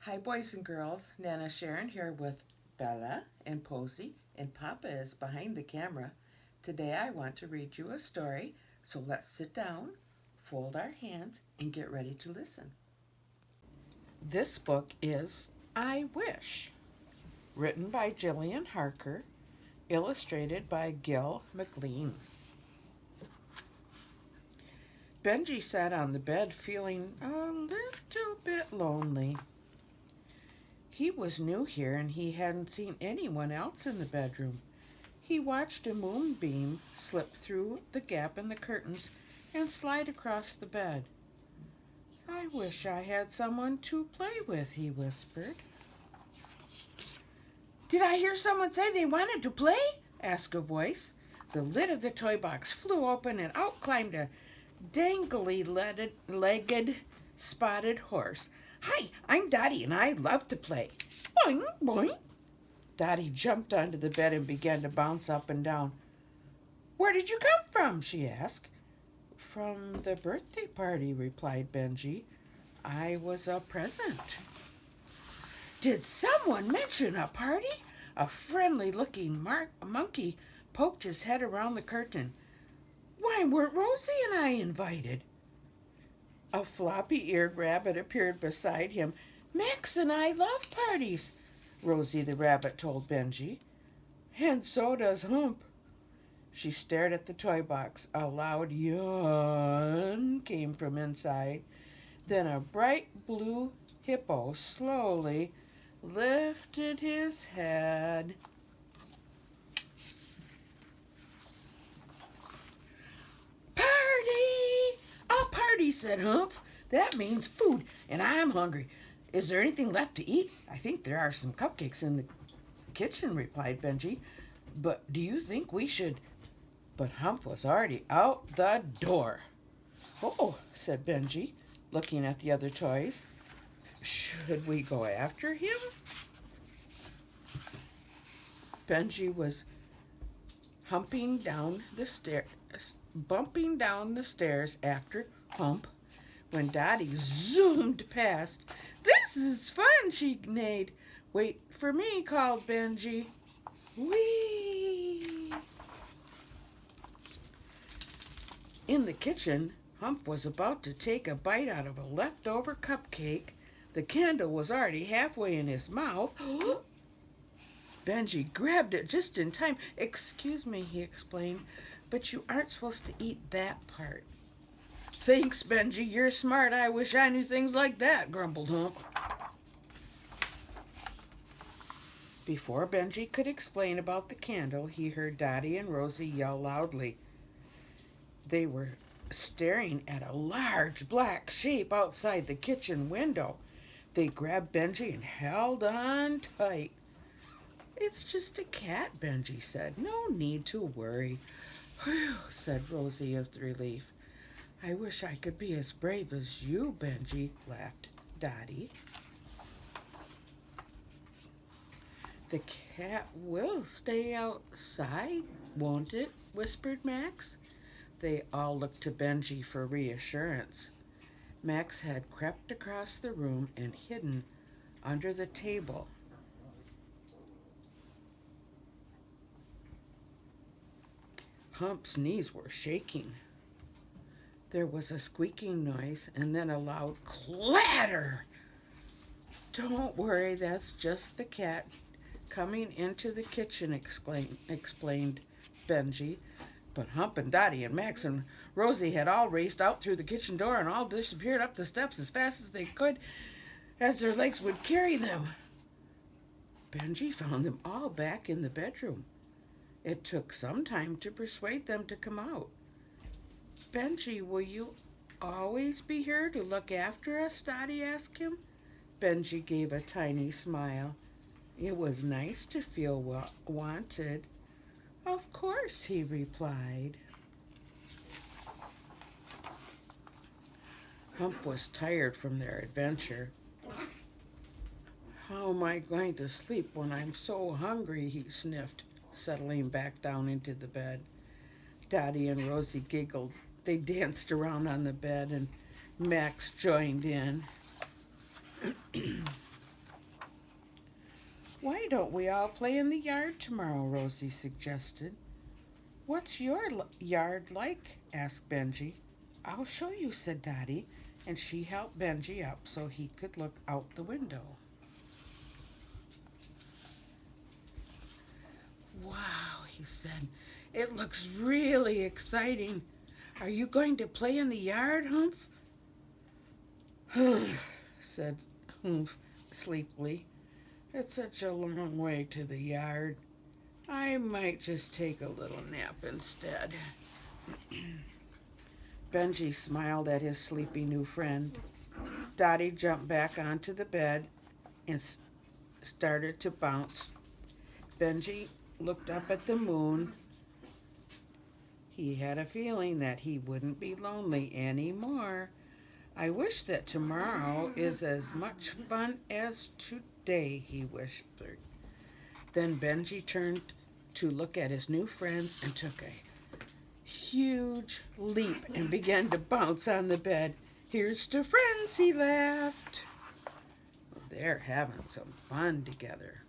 Hi, boys and girls. Nana Sharon here with Bella and Posey, and Papa is behind the camera. Today I want to read you a story, so let's sit down, fold our hands, and get ready to listen. This book is I Wish, written by Jillian Harker, illustrated by Gil McLean. Benji sat on the bed feeling a little bit lonely. He was new here and he hadn't seen anyone else in the bedroom. He watched a moonbeam slip through the gap in the curtains and slide across the bed. I wish I had someone to play with, he whispered. Did I hear someone say they wanted to play? Asked a voice. The lid of the toy box flew open and out climbed a dangly-legged spotted horse. Hi, I'm Dottie and I love to play. Boing, boing. Dottie jumped onto the bed and began to bounce up and down. Where did you come from? She asked. From the birthday party, replied Benji. I was a present. Did someone mention a party? A friendly-looking monkey poked his head around the curtain. Why weren't Rosie and I invited? A floppy-eared rabbit appeared beside him. Max and I love parties, Rosie the rabbit told Benji. And so does Hump. She stared at the toy box. A loud yawn came from inside. Then a bright blue hippo slowly lifted his head. Party! A party, said Humph. That means food, and I'm hungry. Is there anything left to eat? I think there are some cupcakes in the kitchen, replied Benji. But do you think we should? But Humph was already out the door. Oh, said Benji, looking at the other toys. Should we go after him? Benji was bumping down the stairs after Hump when Dottie zoomed past. This is fun, she neighed. Wait for me, called Benji. Whee! In the kitchen, Hump was about to take a bite out of a leftover cupcake. The candle was already halfway in his mouth. Benji grabbed it just in time. Excuse me, he explained, but you aren't supposed to eat that part. Thanks, Benji. You're smart. I wish I knew things like that, grumbled Hump. Before Benji could explain about the candle, he heard Dottie and Rosie yell loudly. They were staring at a large black shape outside the kitchen window. They grabbed Benji and held on tight. It's just a cat, Benji said. No need to worry. Whew, said Rosie with relief. I wish I could be as brave as you, Benji, laughed Dottie. The cat will stay outside, won't it? Whispered Max. They all looked to Benji for reassurance. Max had crept across the room and hidden under the table. Hump's knees were shaking. There was a squeaking noise and then a loud clatter. Don't worry, that's just the cat coming into the kitchen, explained Benji. But Hump and Dottie and Max and Rosie had all raced out through the kitchen door and all disappeared up the steps as fast as they could, as their legs would carry them. Benji found them all back in the bedroom. It took some time to persuade them to come out. Benji, will you always be here to look after us? Dottie asked him. Benji gave a tiny smile. It was nice to feel wanted. Of course, he replied. Hump was tired from their adventure. How am I going to sleep when I'm so hungry? He sniffed, settling back down into the bed. Dottie and Rosie giggled. They danced around on the bed and Max joined in. Why don't we all play in the yard tomorrow? Rosie suggested. What's your yard like? Asked Benji. I'll show you, said Dottie, and she helped Benji up so he could look out the window. Wow, he said. It looks really exciting. Are you going to play in the yard, Humph? said Humph sleepily. It's such a long way to the yard. I might just take a little nap instead. Benji smiled at his sleepy new friend. Dottie jumped back onto the bed and started to bounce. Benji looked up at the moon. He had a feeling that he wouldn't be lonely anymore. I wish that tomorrow is as much fun as today, he whispered. Then Benji turned to look at his new friends and took a huge leap and began to bounce on the bed. Here's to friends, he laughed. They're having some fun together.